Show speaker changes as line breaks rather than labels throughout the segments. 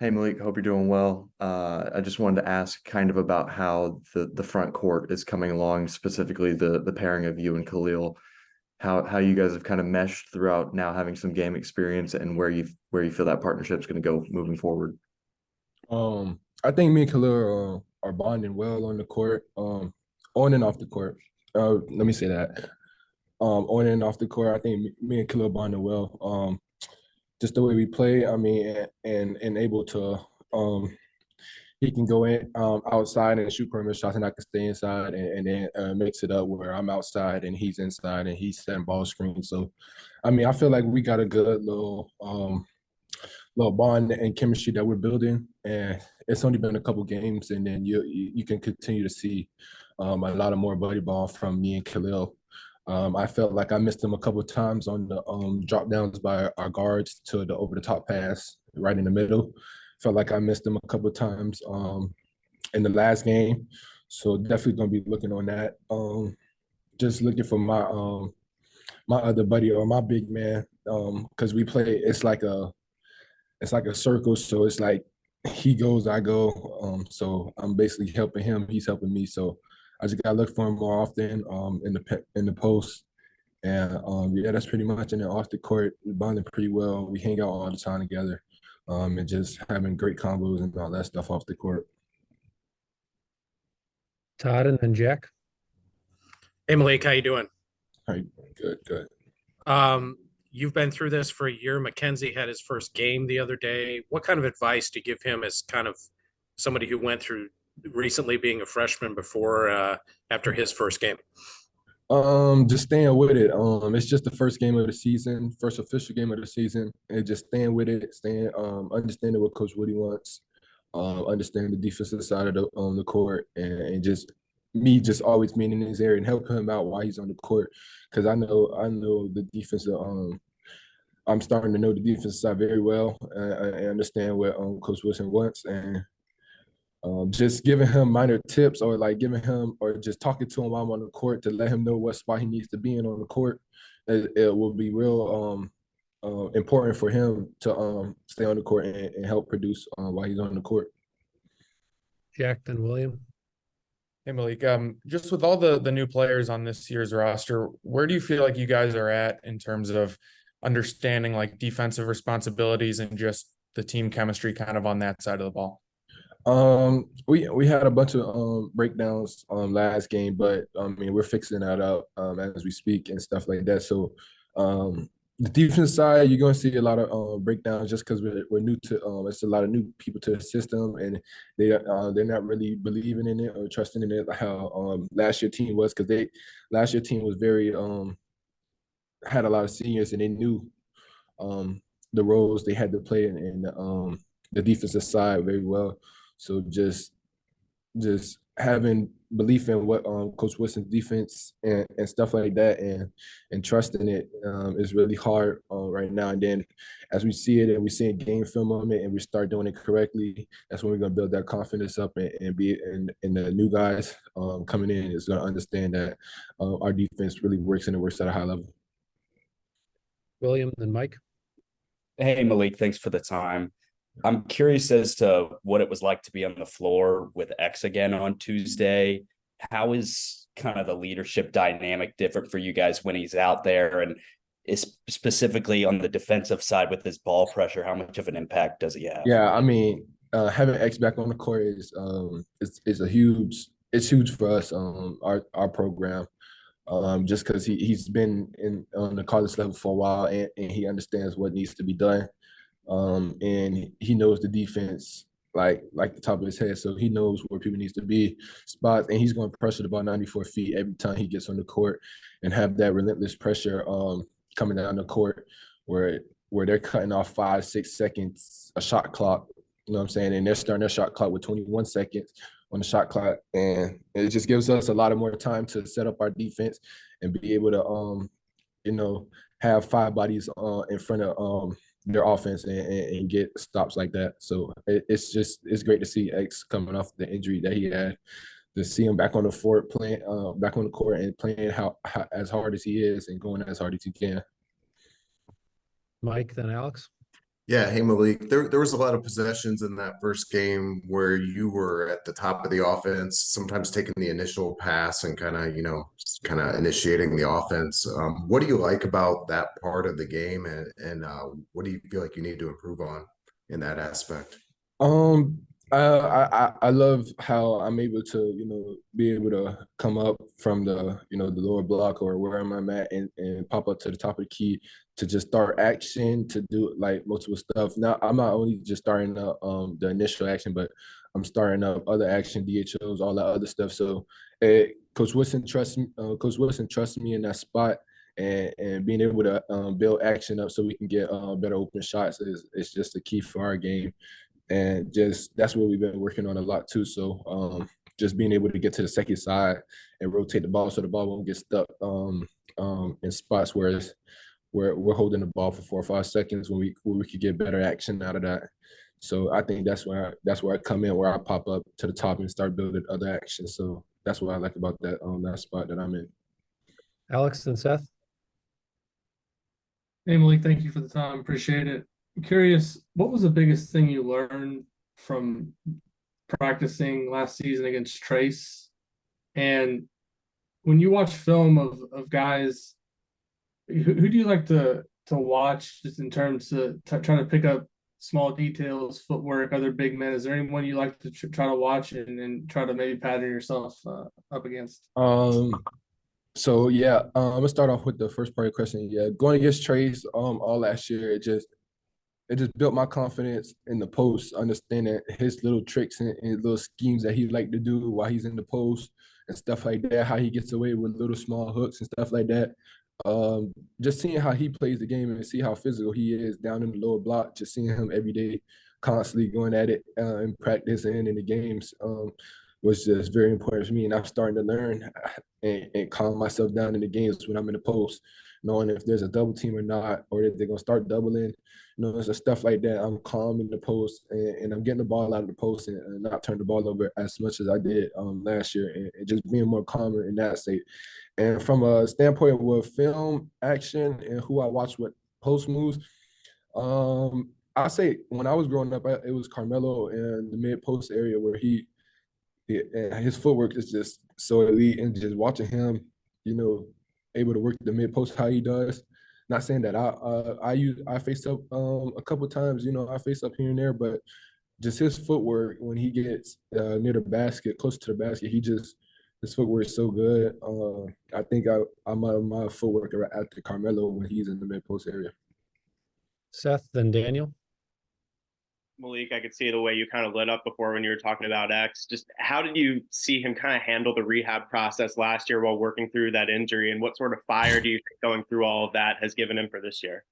Hey Malik, hope you're doing well. I just wanted to ask kind of about how the front court is coming along, specifically the pairing of you and Khalil, how you guys have kind of meshed throughout now having some game experience and where you feel that partnership's going to go moving forward.
I think me and Khalil are bonding well on the court, on and off the court. Let me say that. On and off the court, I think me and Khalil bonding well. Just the way we play, I mean, and able to, he can go in outside and shoot perimeter shots, and I can stay inside and then mix it up where I'm outside and he's inside and he's setting ball screens. So, I mean, I feel like we got a good little bond and chemistry that we're building, and it's only been a couple games, and then you can continue to see a lot of more buddy ball from me and Khalil. I felt like I missed him a couple of times on the drop downs by our guards to the over the top pass right in the middle. Felt like I missed him a couple of times in the last game, so definitely gonna be looking on that. Just looking for my other buddy or my big man because we play. It's like a circle, so it's like he goes, I go. So I'm basically helping him, he's helping me. So I just gotta look for him more often in the post. And yeah, that's pretty much. And then off the court, we bonding pretty well. We hang out all the time together, and just having great combos and all that stuff off the court.
Todd and then Jack.
Hey Malik, how you doing?
All right, good, good.
You've been through this for a year. Mackenzie had his first game the other day. What kind of advice do you give him as kind of somebody who went through recently being a freshman before after his first game?
Just staying with it. It's just the first game of the season, first official game of the season, and just staying with it, understanding what Coach Woody wants, understanding the defensive side of the court, and just me just always being in his area and helping him out while he's on the court, because I know the defensive. I'm starting to know the defensive side very well. I understand what Coach Wilson wants, and just giving him minor tips or like giving him or just talking to him while I'm on the court to let him know what spot he needs to be in on the court. It will be real important for him to stay on the court and help produce while he's on the court.
Jack, then William.
Hey Malik, just with all the new players on this year's roster, where do you feel like you guys are at in terms of understanding like defensive responsibilities and just the team chemistry kind of on that side of the ball?
We had a bunch of breakdowns last game, but I mean we're fixing that up as we speak and stuff like that. So the defense side, you're gonna see a lot of breakdowns just because we're new to it's a lot of new people to the system, and they're not really believing in it or trusting in it like how last year team was, because last year team was very had a lot of seniors and they knew the roles they had to play in the defensive side very well. So just having belief in what Coach Wilson's defense and stuff like that, and trusting it is really hard right now. And then as we see it and we see a game film on it and we start doing it correctly, that's when we're gonna build that confidence up and be and the new guys coming in is gonna understand that our defense really works and it works at a high level.
William, then Mike.
Hey, Malik, thanks for the time. I'm curious as to what it was like to be on the floor with X again on Tuesday. How is kind of the leadership dynamic different for you guys when he's out there? And is specifically on the defensive side with his ball pressure, how much of an impact does he have?
Yeah, I mean, having X back on the court is it's huge for us, our program. Just because he's been on the college level for a while and he understands what needs to be done. And he knows the defense like the top of his head, so he knows where people needs to be spots, and he's going to pressure the ball 94 feet every time he gets on the court and have that relentless pressure coming down the court where they're cutting off 5-6 seconds a shot clock. You know what I'm saying? And they're starting their shot clock with 21 seconds on the shot clock, and it just gives us a lot of more time to set up our defense and be able to have five bodies in front of their offense and get stops like that. So it's great to see X coming off the injury that he had, to see him back on the court playing back on the court and playing how as hard as he is and going as hard as he can.
Mike, then Alex.
Yeah, hey Malik. There was a lot of possessions in that first game where you were at the top of the offense, sometimes taking the initial pass and kind of initiating the offense. What do you like about that part of the game, and what do you feel like you need to improve on in that aspect?
Um, I love how I'm able to, be able to come up from the lower block or wherever I'm at and pop up to the top of the key to just start action to do like multiple stuff. Now I'm not only just starting the initial action, but I'm starting up other action, DHOs, all that other stuff. So Coach Wilson trusts me in that spot. And being able to build action up so we can get better open shots is just a key for our game, and just that's what we've been working on a lot too. So just being able to get to the second side and rotate the ball so the ball won't get stuck in spots where we're holding the ball for 4 or 5 seconds when we could get better action out of that. So I think that's where I come in, where I pop up to the top and start building other actions. So that's what I like about that spot that I'm in.
Alex and Seth?
Hey, Malik, thank you for the time. Appreciate it. I'm curious, what was the biggest thing you learned from practicing last season against Trace? And when you watch film of guys, who do you like to watch just in terms of trying to pick up small details, footwork, other big men? Is there anyone you like to try to watch and try to maybe pattern yourself up against?
So yeah, I'm gonna start off with the first part of the question. Yeah, going against Trace all last year, it just built my confidence in the post, understanding his little tricks and little schemes that he like to do while he's in the post and stuff like that, how he gets away with little small hooks and stuff like that. Just seeing how he plays the game and see how physical he is down in the lower block, just seeing him every day, constantly going at it in practice and in the games was just very important for me. And I'm starting to learn and calm myself down in the games when I'm in the post, knowing if there's a double team or not, or if they're gonna start doubling. There's stuff like that. I'm calm in the post and I'm getting the ball out of the post and not turn the ball over as much as I did last year, and just being more calmer in that state. And from a standpoint with film action and who I watch with post moves, I say when I was growing up, it was Carmelo in the mid post area where and his footwork is just so elite, and just watching him, able to work the mid post how he does. Not saying that I face up a couple times, I face up here and there, but just his footwork when he gets near the basket, close to the basket, his footwork is so good. I think I'm my footwork after Carmelo when he's in the mid post area.
Seth, then Daniel?
Malik, I could see the way you kind of lit up before when you were talking about X. Just how did you see him kind of handle the rehab process last year while working through that injury? And what sort of fire do you think going through all of that has given him for this year?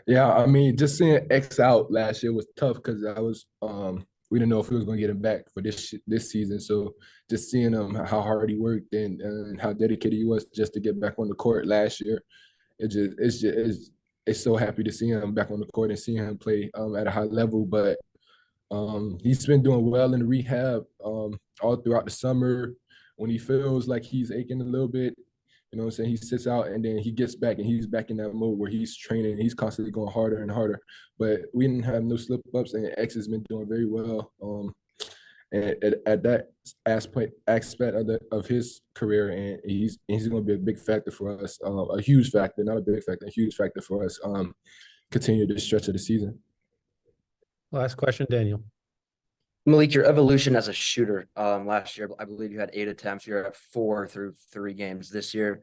Yeah, I mean, just seeing X out last year was tough because we didn't know if we was going to get him back for this season. So just seeing him, how hard he worked and how dedicated he was just to get back on the court last year, it's so happy to see him back on the court and seeing him play at a high level. But he's been doing well in the rehab all throughout the summer. When he feels like he's aching a little bit, what I'm saying, he sits out and then he gets back and he's back in that mode where he's training and he's constantly going harder and harder. But we didn't have no slip ups, and X has been doing very well. And at that aspect of his career, and he's going to be a big factor for us, a huge factor, not a big factor, a huge factor for us. Continue this stretch of the season.
Last question, Daniel.
Malik, your evolution as a shooter, last year, I believe you had 8 attempts. You're at 4 through 3 games this year.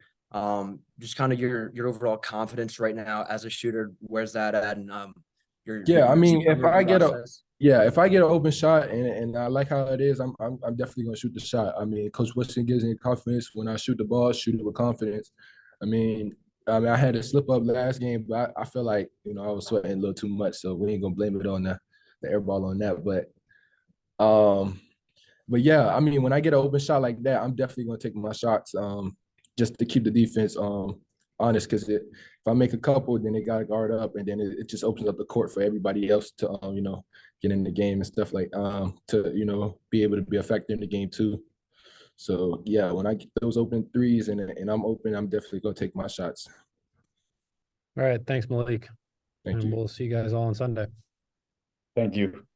Just kind of your overall confidence right now as a shooter. Where's that at? And
if I get an open shot and I like how it is, I'm definitely gonna shoot the shot. I mean, Coach Wilson gives me confidence when I shoot the ball, shoot it with confidence. I had a slip up last game, but I feel like I was sweating a little too much, so we ain't gonna blame it on the air ball on that. But yeah, I mean, when I get an open shot like that, I'm definitely gonna take my shots just to keep the defense honest, because if I make a couple, then they got to guard up, and then it just opens up the court for everybody else to get in the game and stuff like to be able to be a factor in the game too. So yeah, when I get those open threes and I'm open, I'm definitely gonna take my shots.
All right, thanks, Malik.
Thank you.
We'll see you guys all on Sunday.
Thank you.